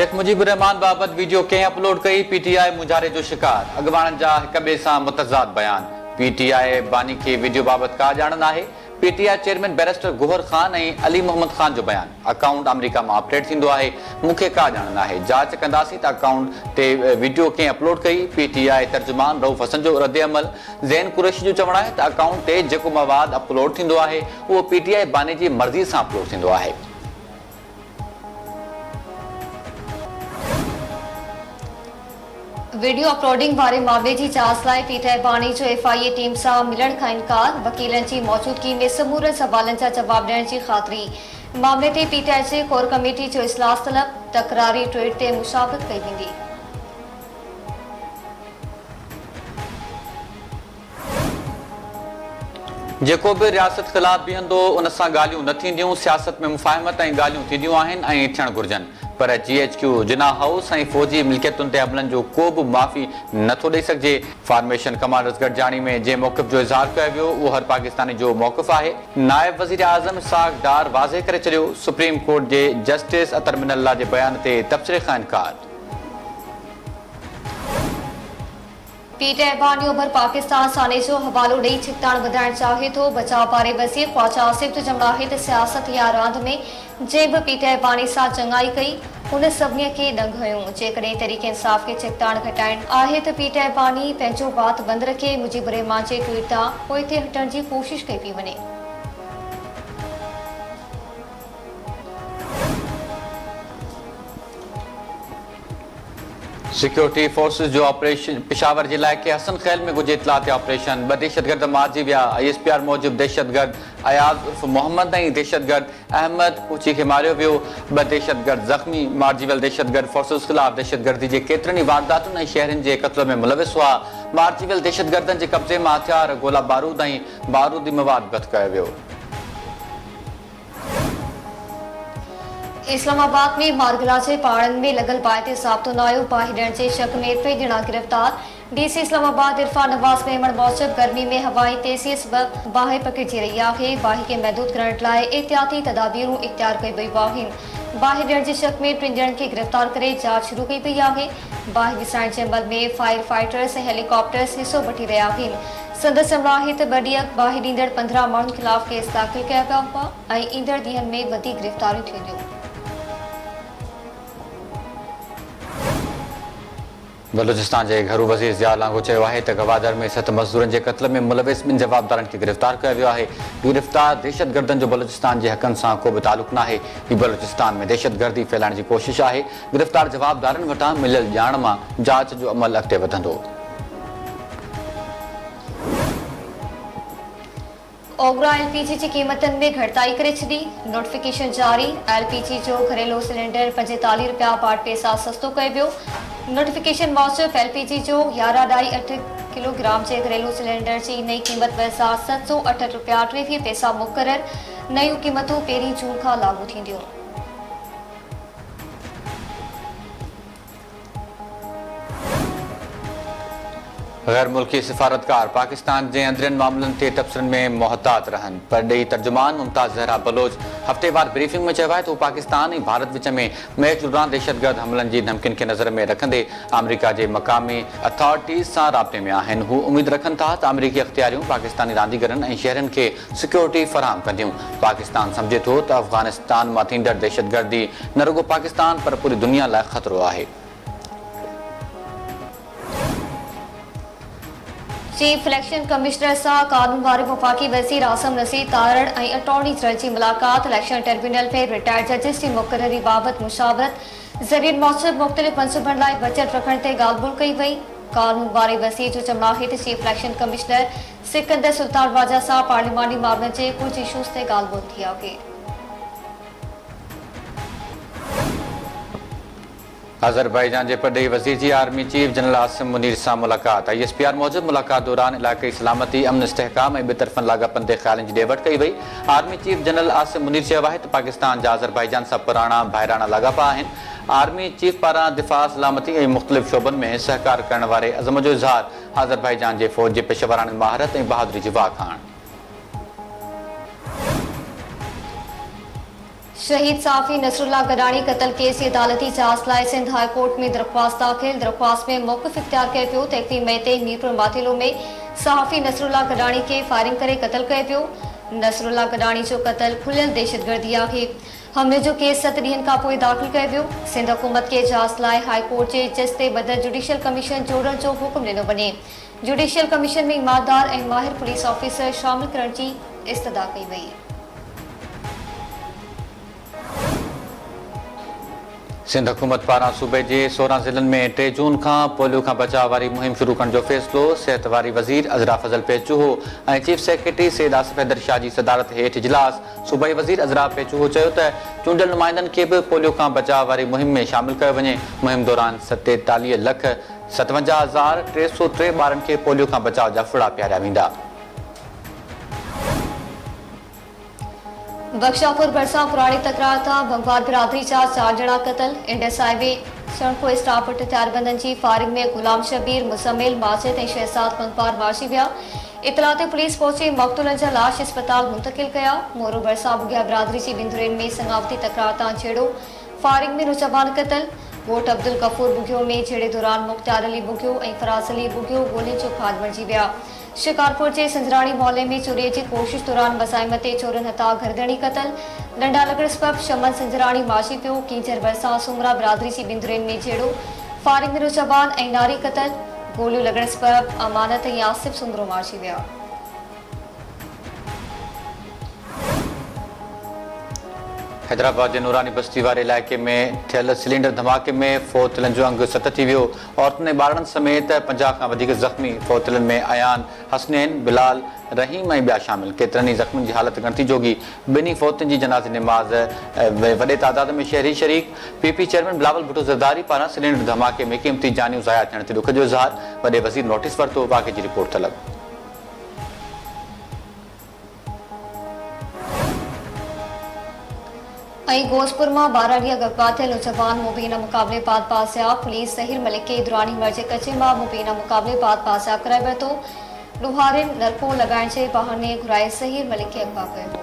शेख मुजीबुर रहमान बाबत वीडियो कंहिं अपलोड कई, पीटीआई मुजारे जो शिकार, अॻवाननि जा हिक ॿिए सां मुतज़ाद बयान। पीटीआई बानी खे वीडियो बाबत का ॼाण नाहे। PTI chairman barrister Gohar Khan ऐं अली मोहम्मद खान जो बयान, अकाउंट अमेरिका मां अपडेट थींदो आहे, मूंखे का ॼाण नाहे, जांच कंदासीं त अकाउंट ते वीडियो कंहिं अपलोड कई। पीटीआई तर्जुमान रऊफ़ हसन जो रद्द अमल, ज़ैन कुरैशी जो चवणु आहे त अकाउंट ते जेको मवाद अपलोड थींदो आहे उहो पीटीआई बानी जी मर्ज़ी सां अपलोड थींदो आहे। वीडियो अपलोडिंग वारे मामले जी जांच लाइ पीटीआई बानी जो एफआईए टीम सां मिलण खां इनकार, वकीलनि जी मौजूदगी में समूरनि सवालनि जा जवाब ॾियण जी ख़ातिरी। मामले ते पीटीआई जे कोर कमेटी जो इजलास तलब, तकरारी ट्वीट ते मुशावरत कई वेंदी। जेको बि रियासत ख़िलाफ़ बीहंदो उन सां ॻाल्हियूं न थींदियूं। सियासत में मुफ़ाहिमत ऐं ॻाल्हियूं थींदियूं आहिनि ऐं थियणु घुरिजनि, पर GHQ जिना हाउस ऐं फ़ौजी मिल्कियतुनि ते हमलनि जो को बि माफ़ी नथो ॾेई सघिजे। फॉर्मेशन कमांडर्स गॾिजाणी में जंहिं मौक़िफ़ जो इज़हार कयो वियो उहो हर पाकिस्तानी जो मौक़िफ़ आहे। नायब वज़ीर आज़म इसहाक़ डार वाज़े करे छॾियो, सुप्रीम कोर्ट जे जस्टिस अतर मिनल्ला जे बयान ते तबसरे खां इनकार। पीटीआई बानी ओभर पाकिस्तान साने जो हवालो ॾेई छिकताण वधाइण चाहे थो। बचाव पारे वज़ीर ख्वाजा आसिफ जो चवणु आहे त सियासत या रांदि में जंहिं बि पीटीआई बानी सां चङाई कई हुन सभिनी खे ॾंग हयूं। जेकॾहिं तहरीक इंसाफ़ खे छिकताण घटाइण आहे त पीटीआई बानी पंहिंजो बात बंदि रखे। मुजीबुर रहमान जे ट्वीट तां पोइते हटण जी कोशिश कई पई वञे। सिक्योरिटी फोर्सेस जो ऑपरेशन पिशावर जे इलाइक़े हसन ख़ैल में गुजे इतलात ऑपरेशन, ॿ दहशतगर्द मारिजी विया। ISPR मूजिब दहशतगर्द अयाज़ उर्फ़ मोहम्मद ऐं दहशतगर्द अहमद पूची खे मारियो वियो। 2 दहशतगर्द ज़ख़्मी। मारिजी वियल दहशतगर्द फोर्सेस ख़िलाफ़ दहशतगर्दी जे केतिरनि ई वारदातुनि ऐं शहरनि जे क़त्ल में मुलविस हुआ। मारिजी वियल दहशतगर्दनि जे कब्ज़े मां हथियार, गोला बारूद ऐं बारूदी मवाद ज़ब्त कयो वियो। इस्लामाबाद में मारगला जे पहाड़नि में लॻल बाहि ते ज़ाब्तो न आयो, बाहि ॾियण जे शक में 3 ॼणा गिरफ़्तार। DC इस्लामाबाद इरफान नवाज़ मेमण मूजिब गर्मी में हवाई तेज़ीअ सबबि बाहि पकिड़िजी रही आहे। बाहि खे महदूद करण लाइ एहतियाती तदाबीरूं इख़्तियार कयूं वयूं आहिनि। बाहि ॾियण जे शक में 3 ॼणनि खे गिरफ़्तार करे जांच शुरू कई वई आहे। बाहि विसाइण जे अमल में फायर फाइटर्स ऐं हेलीकॉप्टर्स हिसो वठी रहिया आहिनि। संदसि चवणु आहे त 2 ॾींहं बाहि ॾींदड़ 15 माण्हुनि ख़िलाफ़ केस दाख़िल कया विया हुआ ऐं ईंदड़ ॾींहंनि में वधीक गिरफ़्तारियूं थींदियूं। बलूचिस्तान जे घरू वज़ीर ज़िया लांगो चयो आहे त गवादर में 7 मज़दूरनि जे क़त्ल में मुलविस 2 जवाबदारनि खे गिरफ़्तार कयो वियो आहे। गिरफ़्तार दहशतगर्दनि जो बलूचिस्तान जे हक़नि सां को बि तालुक़ नाहे। हीउ बलूचिस्तान में दहशतगर्दी फैलाइण जी कोशिश आहे। गिरफ़्तार जवाबदारनि वटां मिलियल ॼाण मां जांच जो अमल अॻिते वधंदो। ओगरा LPG जी क़ीमतनि में घटिताई करे छॾी, नोटिफिकेशन जारी। LPG जो घरेलू सिलेंडर 45 रुपया 62 पैसा सस्तो कयो वियो। नोटिफिकेशन मूजिब LPG जो 11.8 किलोग्राम जे घरेलू सिलेंडर जी नई क़ीमत 2,768 रुपया 23 पैसा मुक़रर। नयूं क़ीमतूं 1 जून खां लागू थींदियूं। गैर मुल्की सिफारतकार पाकिस्तान जे अंदरनि मामलनि ते तबसरनि में मुहतात रहनि। परॾेही तर्जुमान मुमताज़ ज़हरा बलोच हफ़्तेवार ब्रीफिंग में चयो आहे त हू पाकिस्तान ऐं भारत विच में मैच दौरान दहशतगर्द हमलनि जी धमकियुनि खे नज़र में रखंदे अमेरिका जे मक़ामी अथॉरिटीज़ सां राब्ते में आहिनि। हू उमेद रखनि था त अमेरिकी अख़्तियारियूं पाकिस्तानी रांदीगरनि ऐं शहरनि खे सिक्योरिटी फ़राहम कंदियूं। पाकिस्तान सम्झे थो त अफ़गानिस्तान मां थींदड़ दहशतगर्दी न रुगो पाकिस्तान पर पूरी दुनिया लाइ ख़तरो आहे। चीफ इलेक्शन कमिश्नर सां कानून वारे वफ़ाक़ी वज़ीर आज़म नज़ीर तारड़ ऐं अटॉर्नी जनरल जी मुलाक़ात। इलेक्शन ट्रिब्यूनल में रिटायर्ड जजिस जी मुक़ररी बाबति मुशावरत। ज़रीअनि मूजिब मुख़्तलिफ़ मंसूबनि लाइ बजट रखण ते ॻाल्हि ॿोल कई वई। कानून वारे वज़ीर जो चवणु आहे त chief election commissioner Sikandar Sultan वाजा सां पार्लिमानी मामलनि जे कुझु इशूज़ ते ॻाल्हि ॿोल थी आहे। अज़रबैजान जे परॾेही वज़ीर जी army chief general Asim Munir सां मुलाक़ात। ISPR मूजिब मुलाक़ात दौरान इलाइक़ी सलामती, अमन, इस्तेहकाम ऐं ॿितरफ़नि लाॻापनि ते ख़्यालनि जी ॾे वठि कई वई। Army chief general Asim Munir चयो आहे त पाकिस्तान जा अज़रबैजान सां पुराणा भाइराणा लाॻापा आहिनि। आर्मी चीफ पारां दिफ़ा, सलामती ऐं मुख़्तलिफ़ शोबनि में सहकार करण वारे अज़म जो इज़हार। अज़रबैजान जे फ़ौज जे पेशेवराननि महारत ऐं बहादुरी जी वाखाण। शहीद साफ़ी नसरुल्ला गडानी कत्ल केस की अदालती जांच लाइ सिंध हाई कोर्ट में दरख्वास्त दाखिल। दरख्वास्त में मौक़िफ़ इख्तियार कयो पियो त 31 मई ते मीरपुर माथिलो में सहाफ़ी नसरुल्ला गडानी के फायरिंग करे कत्ल कयो पियो। नसरुल्ला गडानी जो कत्ल खुलियल दहशतगर्दी आहे। हमले जो केस 7 ॾींहनि खां पोइ दाख़िल कयो पियो। सिंध हुकूमत के जांच लाइ हाई कोर्ट जे जज ते बदल जुडिशियल कमीशन जोड़ण जो हुकुम ॾिनो वञे। जुडिशियल कमीशन में ईमानदार ऐं माहिर पुलिस ऑफिसर शामिल करण जी इस्तदा कई वई। सिंध हुकूमत पारां सूबे जे 16 ज़िलनि में 3 जून खां पोलियो खां बचाव वारी मुहिम शुरू करण जो फ़ैसिलो। सिहत वारी वज़ीर अज़रा फज़ल पेचूहो ऐं चीफ सेक्रेटरी सैयद आसिफ हैदर शाह जी सदारत हेठि इजलास। सूबाई वज़ीर अज़रा पेचूहो चयो त चूंडियल नुमाइंदनि खे बि पोलियो खां बचाव वारी मुहिम में शामिल कयो वञे। मुहिम दौरान 43,57,303 ॿारनि खे पोलियो खां बचाव जा फुड़ा पियारिया वेंदा। बख्शापुर भरसा पुरानी तकरार था भंगवार बिरादरी जा 4 ॼणा कत्ल। इंडस हाईवे सणको स्टाफ वटि हथियारबंदनि जी फायरिंग में गुलाम शबीर, मुसमिल, माजिद ऐं शहजाद भंगवार मारिजी विया। इतला ते पुलिस पहुची मक़तूलनि जा लाश अस्पताल मुंतकिल कया। मोरू भरसा बुगिया बिरादरी जी बिंदुरनि में संगावती तकरार तां छेड़ो। फायरिंग में नौजवान कत्ल। ॻोठ अब्दुल गफूर बुगियो में छेड़े दौरान मुख्तार अली बुगियो ऐं फराज अली बुगियो गोलियुनि जो खाद बणिजी विया। शिकारपुर जे संजराणी मोहल्ले में चोरीअ जी कोशिश दौरान मज़ाइमते चोरनि हथा घरदणी कत्ल। डंडा लगड़ सबब शमन संजराणी मारिजी पियो। कींचर भरसा सुमरा बिरादरी जी बिंदुरनि में छेड़ो। फायरिंग में नौजवान ऐं नारी कत्ल। गोलियूं लॻण सबब अमानत ऐं आसिफ सुमरो मारिजी विया। हैदराबाद के नूरानी बस्ती वाले इलाके में थियल सिलेंडर धमाके में फ़ौतिलनि जो अंग 7 थी वियो। औरतुनि ऐं ॿारनि समेत 50 खां वधीक ज़ख़्मी। फ़ौतिलनि में अयान, हसनैन, बिलाल, रहीम ऐं ॿिया शामिल। केतिरनि ई ज़ख़्मियुनि जी हालत ॻणती जोगी। ॿिन्ही फ़ौतियुनि जी जनाज़ी निमाज़ वॾे तादाद में शहरी शरीक। पीपी चेयरमैन बिलावल भुट्टो ज़रदारी पारां सिलेंडर धमाके में क़ीमती जानियूं ज़ाया थियण ते ॾुख जो इज़हार। वॾे वज़ीर नोटिस वरितो। वाक़े जी रिपोर्ट तलब। गोसपुर में 12 ॾींहं अॻु थियल नौजवान मुबीना मुक़ाबले बाद पासिया। पुलिस ज़हीर मलिक के दुरानी मर जे कचे में मुबीना मुक़ाबले बाद पासिया कराए वरितो। ॾुहारियुनि नलको लॻाइण जे बहाने घुराए ज़हीर मलिक खे अगवा कयो हो।